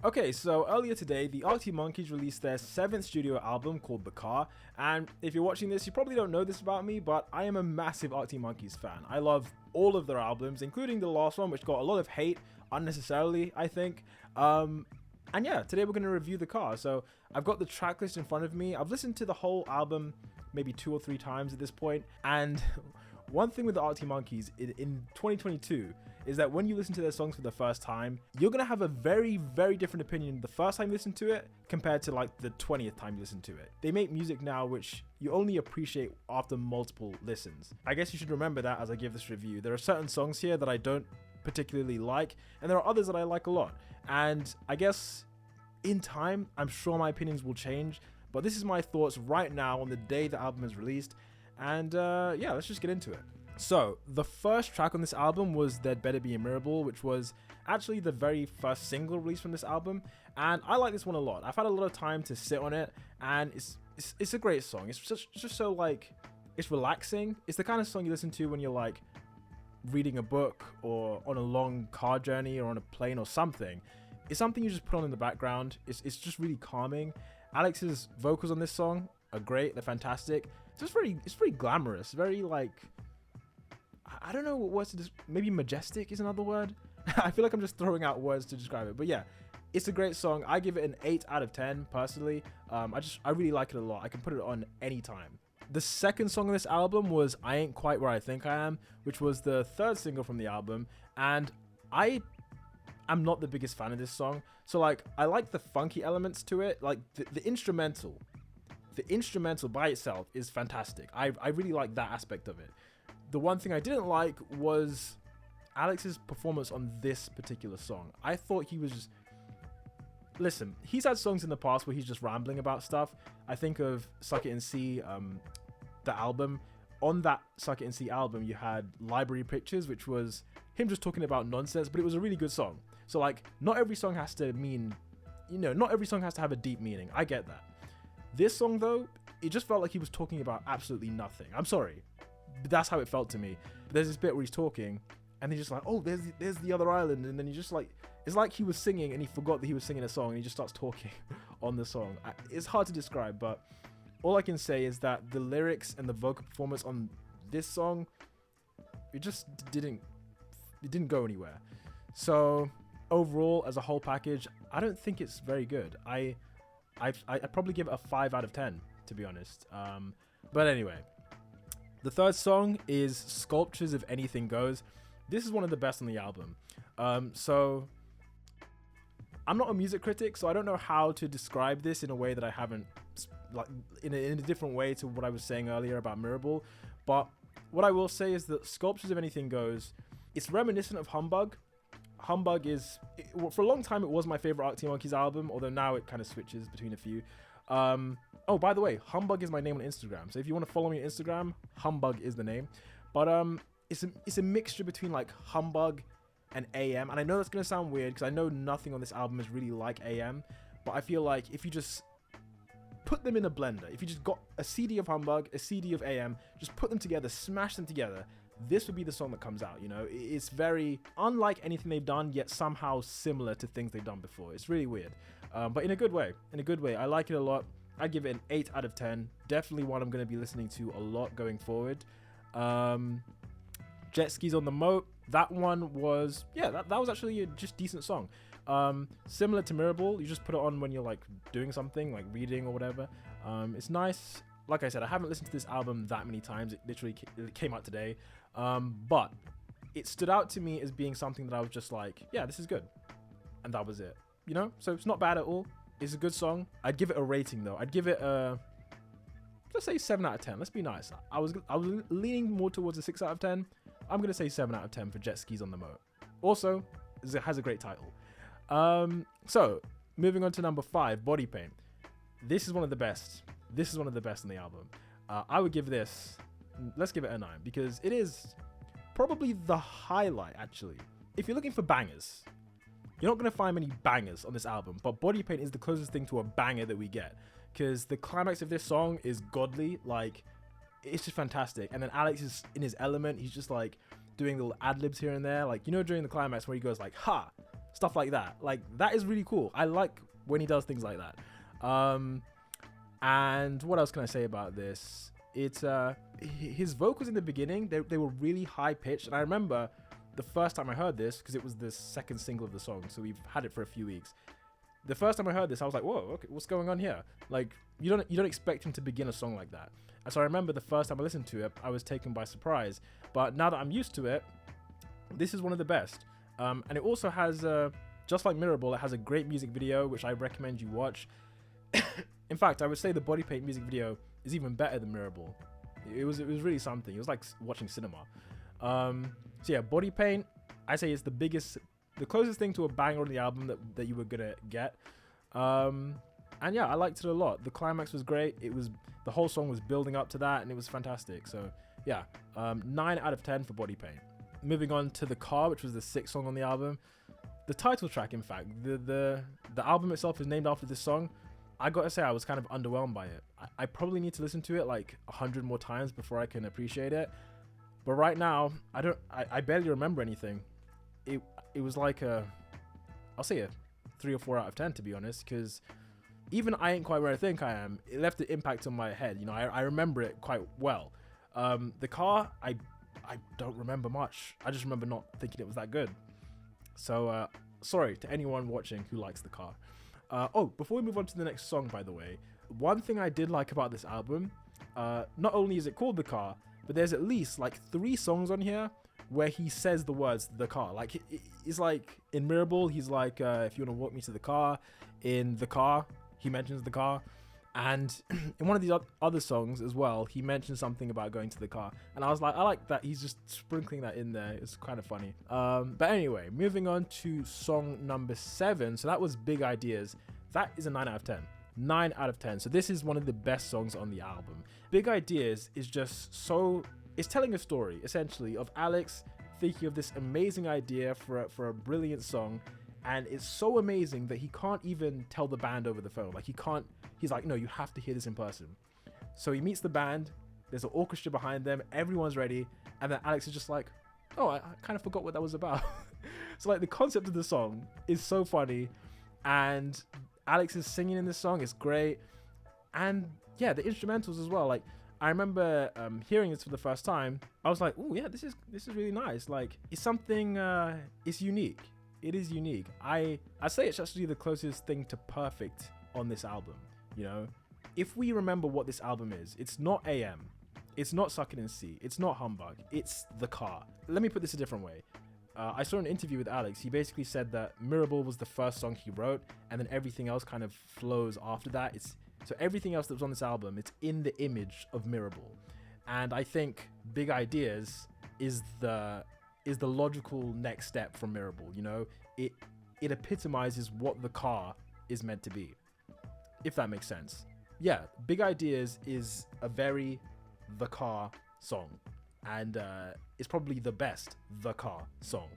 Okay, so earlier today, the Arctic Monkeys released their 7th studio album called The Car, and if you're watching this, you probably don't know this about me, but I am a massive Arctic Monkeys fan. I love all of their albums, including the last one, which got a lot of hate, unnecessarily, I think. And yeah, today we're going to review The Car. So I've got the track list in front of me. I've listened to the whole album maybe 2 or 3 times at this point, and one thing with the Arctic Monkeys in 2022 is that when you listen to their songs for the first time, you're going to have a very, very different opinion the first time you listen to it compared to like the 20th time you listen to it. They make music now which you only appreciate after multiple listens. I guess you should remember that as I give this review. There are certain songs here that I don't particularly like, and there are others that I like a lot. And I guess in time, I'm sure my opinions will change, but this is my thoughts right now on the day the album is released. And yeah, let's just get into it. So the first track on this album was There'd Better Be a Mirrorball, which was actually the very first single released from this album, and I like this one a lot. I've had a lot of time to sit on it, and it's a great song. It's just so like, it's relaxing. It's the kind of song you listen to when you're like reading a book or on a long car journey or on a plane or something. It's something you just put on in the background. It's just really calming. Alex's vocals on this song are great. They're fantastic. It's very glamorous, very like, I don't know what words to maybe majestic is another word. I feel like I'm just throwing out words to describe it, but yeah, it's a great song. I give it an 8 out of 10 personally. I really like it a lot. I can put it on anytime. The second song on this album was I Ain't Quite Where I Think I Am, which was the third single from the album, and I'm not the biggest fan of this song. So like, I like the funky elements to it, like the instrumental. The instrumental by itself is fantastic. I really like that aspect of it. The one thing I didn't like was Alex's performance on this particular song. I thought he was just... Listen, he's had songs in the past where he's just rambling about stuff. I think of Suck It and See, the album. On that Suck It and See album, you had Library Pictures, which was him just talking about nonsense, but it was a really good song. So like, not every song has to mean... not every song has to have a deep meaning. I get that. This song, though, it just felt like he was talking about absolutely nothing. I'm sorry, but that's how it felt to me. But there's this bit where he's talking, and he's just like, oh, there's the other island, and then he just like, it's like he was singing, and he forgot that he was singing a song, and he just starts talking on the song. It's hard to describe, but all I can say is that the lyrics and the vocal performance on this song, it didn't go anywhere. So overall, as a whole package, I don't think it's very good. I'd probably give it a 5 out of 10, to be honest. But anyway, the third song is Sculptures If Anything Goes. This is one of the best on the album. So I'm not a music critic, so I don't know how to describe this in a way that I haven't, like in a different way to what I was saying earlier about Mirrorball. But what I will say is that Sculptures If Anything Goes, it's reminiscent of Humbug. Humbug is, for a long time, it was my favorite Arctic Monkeys album, although now it kind of switches between a few. Oh, by the way, Humbug is my name on Instagram, so if you want to follow me on Instagram, Humbug is the name. But it's a mixture between like Humbug and AM, and I know that's going to sound weird because I know nothing on this album is really like AM, but I feel like if you just put them in a blender, if you just got a CD of Humbug, a CD of AM, just put them together, smash them together, this would be the song that comes out. It's very unlike anything they've done, yet somehow similar to things they've done before. It's really weird, but in a good way. I like it a lot. I give it an 8 out of 10. Definitely one I'm going to be listening to a lot going forward. Jet Skis on the Moat, that one was, yeah, that was actually a just decent song. Similar to Mirrorball, you just put it on when you're like doing something, like reading or whatever. It's nice. Like I said, I haven't listened to this album that many times. It literally came out today. But it stood out to me as being something that I was just like, yeah, this is good. And that was it. So it's not bad at all. It's a good song. I'd give it a rating though. I'd give it a, let's say 7 out of 10. Let's be nice. I was leaning more towards a 6 out of 10. I'm going to say 7 out of 10 for Jet Skis on the Moat. Also, it has a great title. So moving on to number 5, Body Paint. This is one of the best. This is one of the best on the album. I would give this, let's give it a 9, because it is probably the highlight, actually. If you're looking for bangers, you're not going to find many bangers on this album, but Body Paint is the closest thing to a banger that we get, because the climax of this song is godly. Like, it's just fantastic. And then Alex is in his element. He's just like doing little ad-libs here and there. Like, during the climax where he goes like, ha, stuff like that. Like, that is really cool. I like when he does things like that. And what else can I say about this? It's his vocals in the beginning, they were really high pitched, and I remember the first time I heard this, because it was the second single of the song, so we've had it for a few weeks. The first time I heard this, I was like, whoa, okay, what's going on here? Like, you don't expect him to begin a song like that. And so I remember the first time I listened to it, I was taken by surprise. But now that I'm used to it, this is one of the best. And it also has, just like Mirrorball, it has a great music video, which I recommend you watch. In fact, I would say the Body Paint music video is even better than Mirrorball. It was really something. It was like watching cinema. So yeah, Body Paint, I say it's the closest thing to a banger on the album that you were gonna get. And yeah, I liked it a lot. The climax was great. The whole song was building up to that, and it was fantastic. So yeah, 9 out of 10 for Body Paint. Moving on to The Car, which was the 6th song on the album. The title track, in fact, the album itself is named after this song. I gotta say, I was kind of underwhelmed by it. I probably need to listen to it like 100 more times before I can appreciate it. But right now, I barely remember anything. It was like I'll say a 3 or 4 out of 10, to be honest, because even I Ain't Quite Where I Think I Am, it left an impact on my head. You know, I remember it quite well. The Car, I don't remember much. I just remember not thinking it was that good. So sorry to anyone watching who likes The Car. Before we move on to the next song, by the way, one thing I did like about this album, not only is it called The Car, but there's at least like 3 songs on here where he says the words The Car. Like, it's like in Mirrorball, he's like, if you want to walk me to the car. In The Car, he mentions the car. And in one of these other songs as well, he mentions something about going to the car. And I was like, I like that he's just sprinkling that in there. It's kind of funny. But anyway, moving on to song number 7. So that was Big Ideas. That is a 9 out of 10. 9 out of 10. So this is one of the best songs on the album. Big Ideas is just so... It's telling a story, essentially, of Alex thinking of this amazing idea for a brilliant song. And it's so amazing that he can't even tell the band over the phone. Like, he's like, no, you have to hear this in person. So he meets the band, there's an orchestra behind them, everyone's ready, and then Alex is just like, oh, I kind of forgot what that was about. So like, the concept of the song is so funny, and Alex is singing in this song, it's great. And yeah, the instrumentals as well. Like, I remember hearing this for the first time, I was like, oh yeah, this is really nice. Like, it's something, it's unique. It is unique. I say it's actually the closest thing to perfect on this album. You know, if we remember what this album is, it's not AM, it's not Suck It and See, it's not Humbug, it's The Car. Let me put this a different way. I saw an interview with Alex. He basically said that Mirrorball was the first song he wrote, and then everything else kind of flows after that. So everything else that was on this album, it's in the image of Mirrorball. And I think Big Ideas is the logical next step from Mirrorball. You know, it epitomizes what The Car is meant to be, if that makes sense. Yeah, Big Ideas is a very The Car song, and it's probably the best The Car song,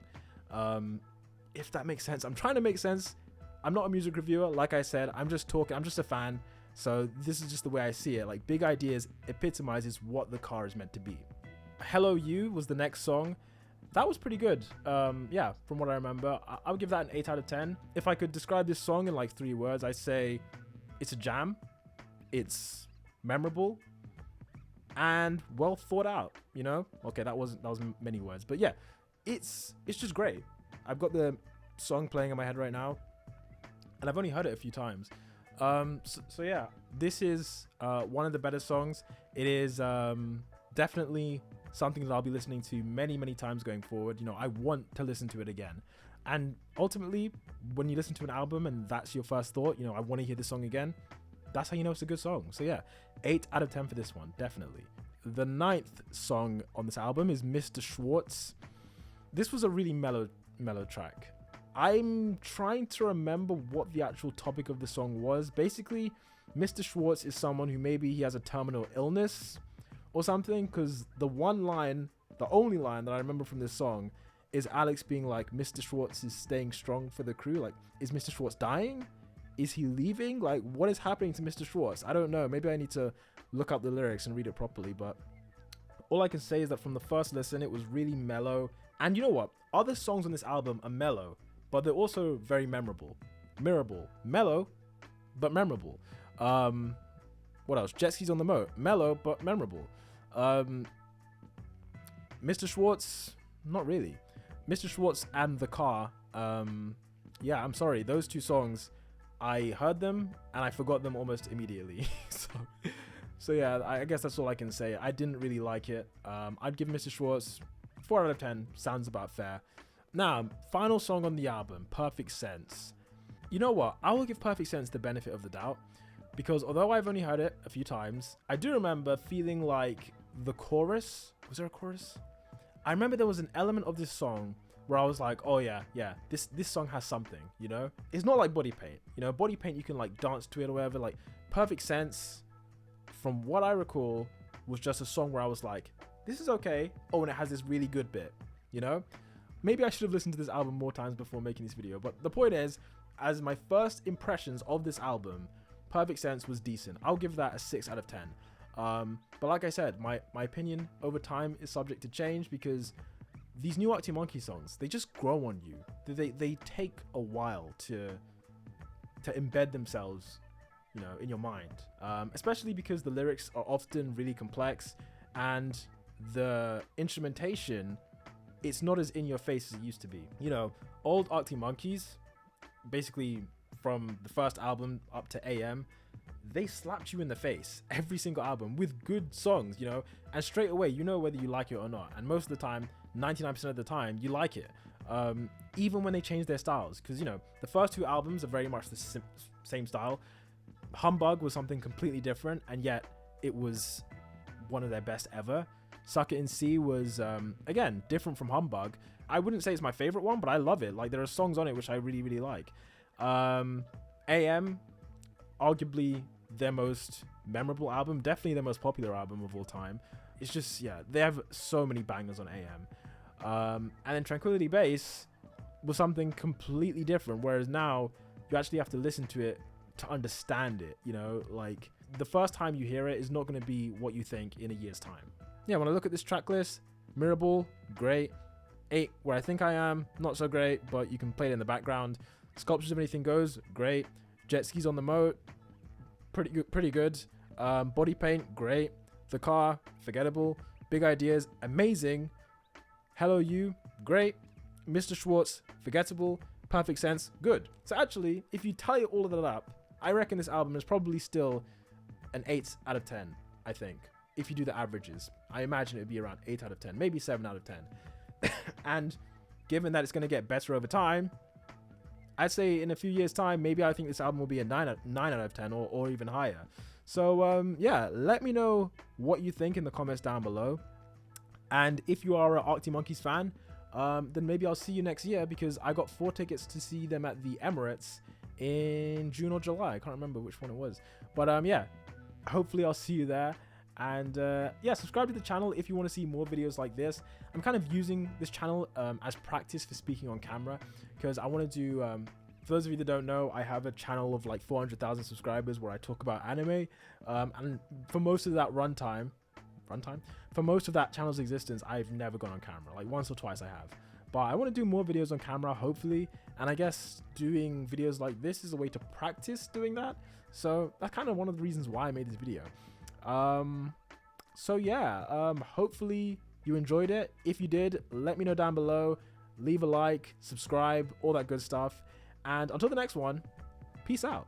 if that makes sense. I'm trying to make sense. I'm not a music reviewer, like I said. I'm just talking. I'm just a fan, so this is just the way I see it. Like, Big Ideas epitomizes what The Car is meant to be. Hello You was the next song. That was pretty good. Yeah, from what I remember, I would give that an 8 out of 10. If I could describe this song in like 3 words, I'd say it's a jam, it's memorable, and well thought out. You know, okay, that was many words, but yeah, it's just great. I've got the song playing in my head right now, and I've only heard it a few times. So yeah, this is one of the better songs. It is definitely something that I'll be listening to many, many times going forward. You know, I want to listen to it again. And ultimately, when you listen to an album and that's your first thought, you know, I want to hear this song again, that's how you know it's a good song. So yeah, 8 out of 10 for this one, definitely. The 9th song on this album is Mr. Schwartz. This was a really mellow track. I'm trying to remember what the actual topic of the song was. Basically, Mr. Schwartz is someone who maybe he has a terminal illness or something, because the only line that I remember from this song is Alex being like, Mr. Schwartz is staying strong for the crew. Like, is Mr. Schwartz dying? Is he leaving? Like, what is happening to Mr. Schwartz? I don't know. Maybe I need to look up the lyrics and read it properly, but all I can say is that from the first listen, it was really mellow. And you know what? Other songs on this album are mellow, but they're also very memorable. Mirrorball, mellow, but memorable. What else? Jet skis on the Moat, mellow, but memorable. Mr. Schwartz, not really. Mr. Schwartz and The Car, yeah, I'm sorry. Those two songs, I heard them and I forgot them almost immediately. So yeah, I guess that's all I can say. I didn't really like it. I'd give Mr. Schwartz 4 out of 10. Sounds about fair. Now, final song on the album, Perfect Sense. You know what? I will give Perfect Sense the benefit of the doubt, because although I've only heard it a few times, I do remember feeling like the chorus, was there a chorus? I remember there was an element of this song where I was like, oh yeah, this song has something, you know? It's not like Body Paint, you know? Body Paint, you can like dance to it or whatever. Like Perfect Sense, from what I recall, was just a song where I was like, this is okay. Oh, and it has this really good bit, you know? Maybe I should have listened to this album more times before making this video, but the point is, as my first impressions of this album, Perfect Sense was decent. I'll give that a 6 out of 10. But like I said, my opinion over time is subject to change, because these new Arctic Monkey songs, they just grow on you. They take a while to embed themselves, you know, in your mind. Especially because the lyrics are often really complex, and the instrumentation, it's not as in your face as it used to be. You know, old Arctic Monkeys, basically from the first album up to AM, they slapped you in the face every single album with good songs, you know, and straight away you know whether you like it or not. And most of the time, 99% of the time, you like it, even when they change their styles, because, you know, the first 2 albums are very much the same style. Humbug was something completely different, and yet it was one of their best ever. Suck It and See was, again, different from Humbug. I wouldn't say it's my favorite one, but I love it. Like, there are songs on it which I really, really like. AM, arguably their most memorable album, definitely their most popular album of all time. It's just, yeah, they have so many bangers on AM. And then Tranquility Base was something completely different, whereas now you actually have to listen to it to understand it, you know? Like, the first time you hear it is not going to be what you think in a year's time. Yeah, when I look at this track list, Mirrorball, great. 8, Where I Think I Am, not so great, but you can play it in the background. Sculptures of Anything Goes, great. Jet skis on the Moat, pretty good. Body Paint, great. The Car, forgettable. Big Ideas, amazing. Hello You, great. Mr. Schwartz, forgettable. Perfect Sense, good. So actually, if you tally all of that up, I reckon this album is probably still an 8 out of 10, I think. If you do the averages, I imagine it would be around 8 out of 10, maybe 7 out of 10. And given that it's going to get better over time, I'd say in a few years' time, maybe I think this album will be a 9 out of 10 or even higher. So yeah, let me know what you think in the comments down below. And if you are an Arctic Monkeys fan, then maybe I'll see you next year, because I got 4 tickets to see them at the Emirates in June or July. I can't remember which one it was. But yeah, hopefully I'll see you there. And yeah, subscribe to the channel if you want to see more videos like this. I'm kind of using this channel as practice for speaking on camera, because I want to do, for those of you that don't know, I have a channel of like 400,000 subscribers where I talk about anime, and for most of that for most of that channel's existence, I've never gone on camera. Like once or twice I have, but I want to do more videos on camera, hopefully, and I guess doing videos like this is a way to practice doing that. So that's kind of one of the reasons why I made this video. So yeah, hopefully you enjoyed it. If you did, let me know down below. Leave a like, subscribe, all that good stuff. And until the next one, peace out.